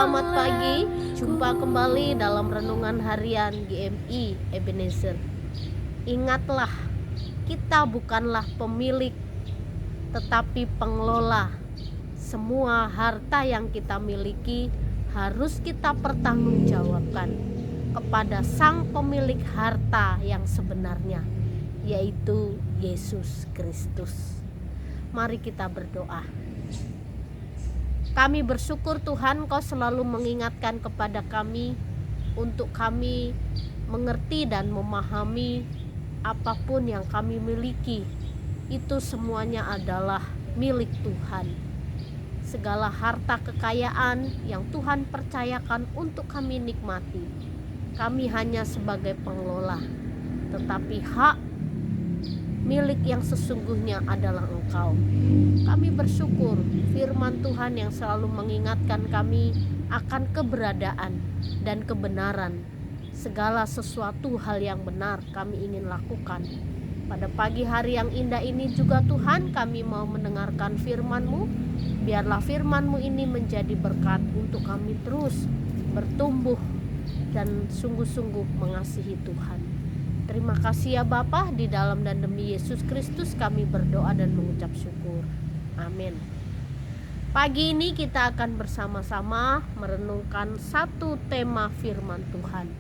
Selamat pagi, jumpa kembali dalam renungan harian GMI Ebenezer. Ingatlah, kita bukanlah pemilik, tetapi pengelola. Semua harta yang kita miliki harus kita pertanggungjawabkan kepada sang pemilik harta yang sebenarnya, yaitu Yesus Kristus. Mari kita berdoa. Kami bersyukur Tuhan, Kau selalu mengingatkan kepada kami untuk kami mengerti dan memahami apapun yang kami miliki itu semuanya adalah milik Tuhan. Segala harta kekayaan yang Tuhan percayakan untuk kami nikmati, kami hanya sebagai pengelola, tetapi hak milik yang sesungguhnya adalah Engkau. Kami bersyukur firman Tuhan yang selalu mengingatkan kami akan keberadaan dan kebenaran. Segala sesuatu hal yang benar kami ingin lakukan. Pada pagi hari yang indah ini juga Tuhan, kami mau mendengarkan firman-Mu. Biarlah firman-Mu ini menjadi berkat untuk kami terus bertumbuh dan sungguh-sungguh mengasihi Tuhan. Terima kasih ya Bapa, di dalam dan demi Yesus Kristus kami berdoa dan mengucap syukur. Amin. Pagi ini kita akan bersama-sama merenungkan satu tema firman Tuhan.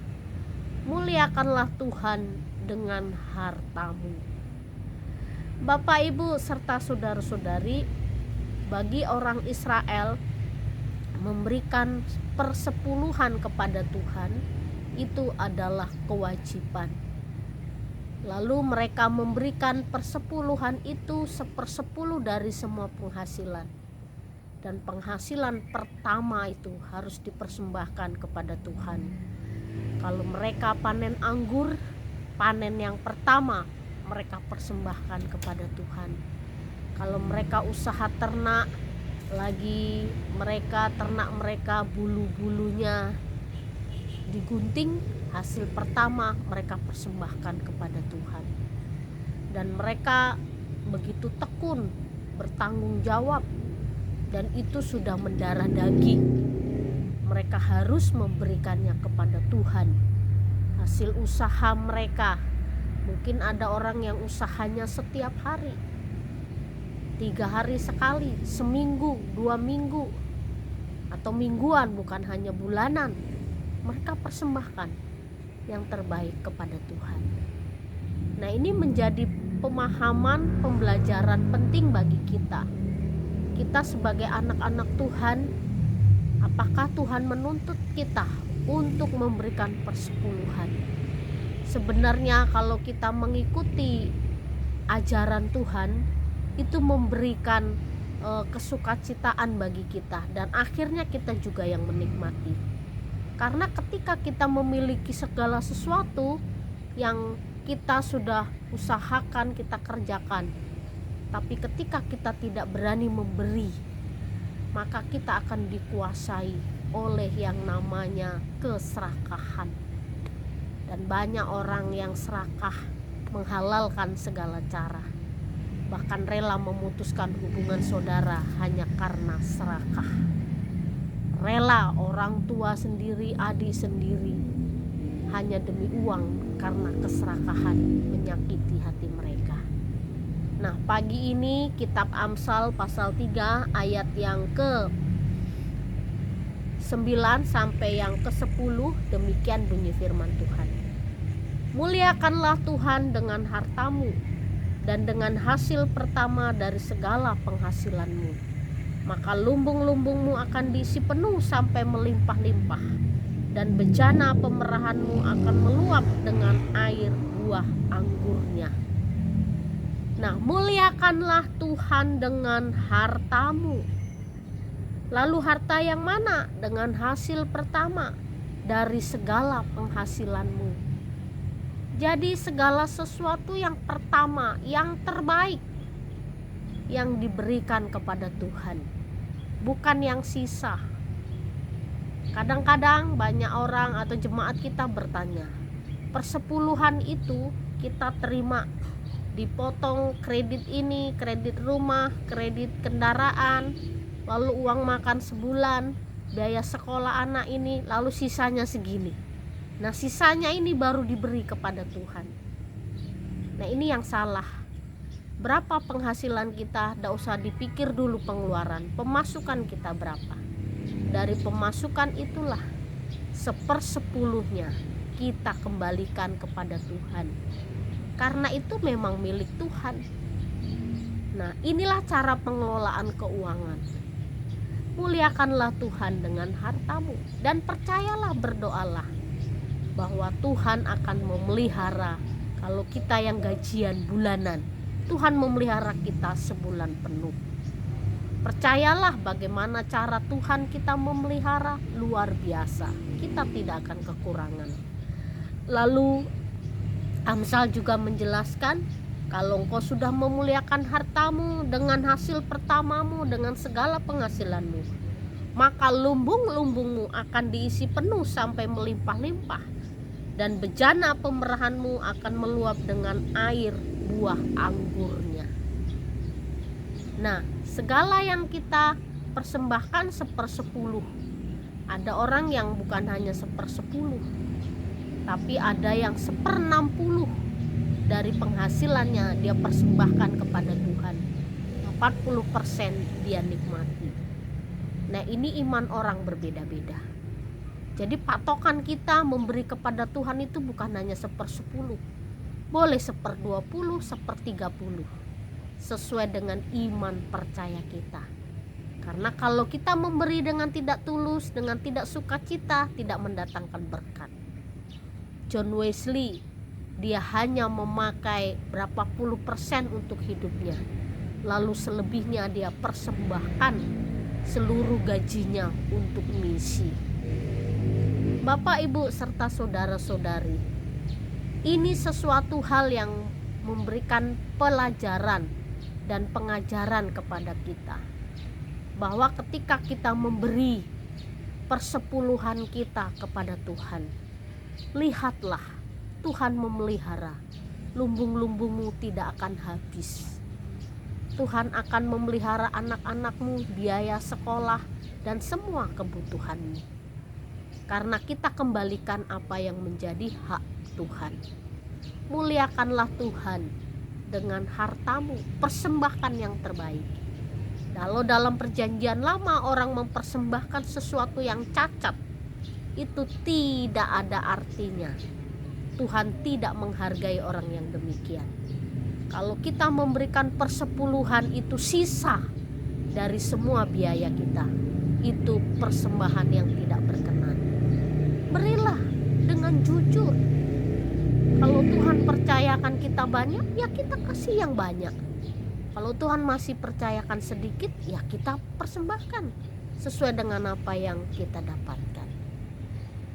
Muliakanlah Tuhan dengan hartamu. Bapak, Ibu, serta saudara-saudari, bagi orang Israel memberikan persepuluhan kepada Tuhan itu adalah kewajiban. Lalu mereka memberikan persepuluhan itu 1/10 dari semua penghasilan. Dan penghasilan pertama itu harus dipersembahkan kepada Tuhan. Kalau mereka panen anggur, panen yang pertama mereka persembahkan kepada Tuhan. Kalau mereka usaha ternak, lagi ternak mereka bulu-bulunya digunting, hasil pertama mereka persembahkan kepada Tuhan. Dan mereka begitu tekun bertanggung jawab, dan itu sudah mendarah daging. Mereka harus memberikannya kepada Tuhan. Hasil usaha mereka, mungkin ada orang yang usahanya setiap hari, 3 hari sekali, seminggu, 2 minggu, atau mingguan, bukan hanya bulanan. Mereka persembahkan yang terbaik kepada Tuhan. Nah, ini menjadi pemahaman, pembelajaran penting bagi kita. Kita sebagai anak-anak Tuhan, apakah Tuhan menuntut kita untuk memberikan persepuluhan? Sebenarnya kalau kita mengikuti ajaran Tuhan, itu memberikan kesukacitaan bagi kita, dan akhirnya kita juga yang menikmati. Karena ketika kita memiliki segala sesuatu yang kita sudah usahakan, kita kerjakan, tapi ketika kita tidak berani memberi, maka kita akan dikuasai oleh yang namanya keserakahan. Dan banyak orang yang serakah menghalalkan segala cara, bahkan rela memutuskan hubungan saudara hanya karena serakah. Rela orang tua sendiri, adik sendiri, hanya demi uang, karena keserakahan menyakiti hati mereka. Nah, pagi ini kitab Amsal pasal 3 ayat yang ke-9 sampai yang ke-10, demikian bunyi firman Tuhan. Muliakanlah Tuhan dengan hartamu dan dengan hasil pertama dari segala penghasilanmu. Maka lumbung-lumbungmu akan diisi penuh sampai melimpah-limpah, dan bejana pemerahanmu akan meluap dengan air buah anggurnya. Nah, muliakanlah Tuhan dengan hartamu. Lalu harta yang mana? Dengan hasil pertama dari segala penghasilanmu. Jadi segala sesuatu yang pertama, yang terbaik, yang diberikan kepada Tuhan, bukan yang sisa. Kadang-kadang banyak orang atau jemaat kita bertanya, persepuluhan itu kita terima, dipotong kredit ini, kredit rumah, kredit kendaraan, lalu uang makan sebulan, biaya sekolah anak ini, lalu sisanya segini. Nah, sisanya ini baru diberi kepada Tuhan. Nah, ini yang salah. Berapa penghasilan kita, tidak usah dipikir dulu pengeluaran. Pemasukan kita berapa. Dari pemasukan itulah 1/10 kita kembalikan kepada Tuhan. Karena itu memang milik Tuhan. Nah, inilah cara pengelolaan keuangan. Muliakanlah Tuhan dengan hartamu. Dan percayalah, berdoalah bahwa Tuhan akan memelihara. Kalau kita yang gajian bulanan, Tuhan memelihara kita sebulan penuh. Percayalah bagaimana cara Tuhan kita memelihara, luar biasa. Kita tidak akan kekurangan. Lalu Amsal juga menjelaskan, kalau engkau sudah memuliakan hartamu dengan hasil pertamamu, dengan segala penghasilanmu, maka lumbung-lumbungmu akan diisi penuh sampai melimpah-limpah, dan bejana pemerahanmu akan meluap dengan air buah anggurnya. Nah, segala yang kita persembahkan 1/10. Ada orang yang bukan hanya 1/10, tapi ada yang 1/60 dari penghasilannya dia persembahkan kepada Tuhan. 40% dia nikmati. Nah, ini iman orang berbeda-beda. Jadi patokan kita memberi kepada Tuhan itu bukan hanya 1/10, boleh 1/20, 1/30, sesuai dengan iman percaya kita. Karena kalau kita memberi dengan tidak tulus, dengan tidak sukacita, tidak mendatangkan berkat. John Wesley, dia hanya memakai berapa puluh persen untuk hidupnya, lalu selebihnya dia persembahkan seluruh gajinya untuk misi. Bapak, Ibu, serta saudara-saudari, ini sesuatu hal yang memberikan pelajaran dan pengajaran kepada kita, bahwa ketika kita memberi persepuluhan kita kepada Tuhan, lihatlah Tuhan memelihara. Lumbung-lumbungmu tidak akan habis. Tuhan akan memelihara anak-anakmu, biaya sekolah, dan semua kebutuhanmu. Karena kita kembalikan apa yang menjadi hak Tuhan. Muliakanlah Tuhan dengan hartamu, persembahkan yang terbaik. Kalau dalam perjanjian lama orang mempersembahkan sesuatu yang cacat, itu tidak ada artinya. Tuhan tidak menghargai orang yang demikian. Kalau kita memberikan persepuluhan itu sisa dari semua biaya kita, itu persembahan yang tidak berkenan. Berilah dengan jujur. Kalau Tuhan percayakan kita banyak, ya kita kasih yang banyak. Kalau Tuhan masih percayakan sedikit, ya kita persembahkan sesuai dengan apa yang kita dapatkan.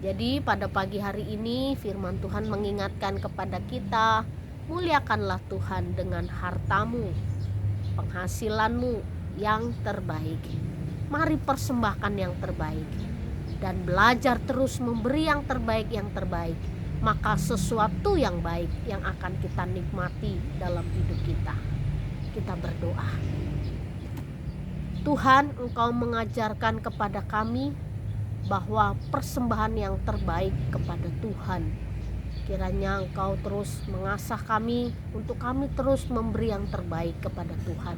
Jadi pada pagi hari ini firman Tuhan mengingatkan kepada kita, muliakanlah Tuhan dengan hartamu, penghasilanmu yang terbaik. Mari persembahkan yang terbaik dan belajar terus memberi yang terbaik, maka sesuatu yang baik yang akan kita nikmati dalam hidup kita. Kita berdoa. Tuhan, Engkau mengajarkan kepada kami bahwa persembahan yang terbaik kepada Tuhan. Kiranya Engkau terus mengasah kami untuk kami terus memberi yang terbaik kepada Tuhan.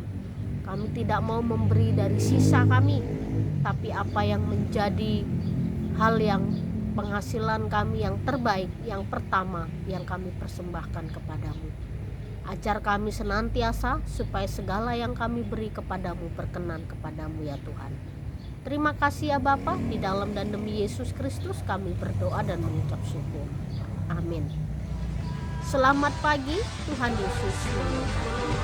Kami tidak mau memberi dari sisa kami, tapi apa yang menjadi hal yang penghasilan kami yang terbaik, yang pertama yang kami persembahkan kepadamu. Ajar kami senantiasa supaya segala yang kami beri kepadamu berkenan kepadamu ya Tuhan. Terima kasih ya Bapa, di dalam dan demi Yesus Kristus kami berdoa dan mengucap syukur. Amin. Selamat pagi, Tuhan Yesus memberkati.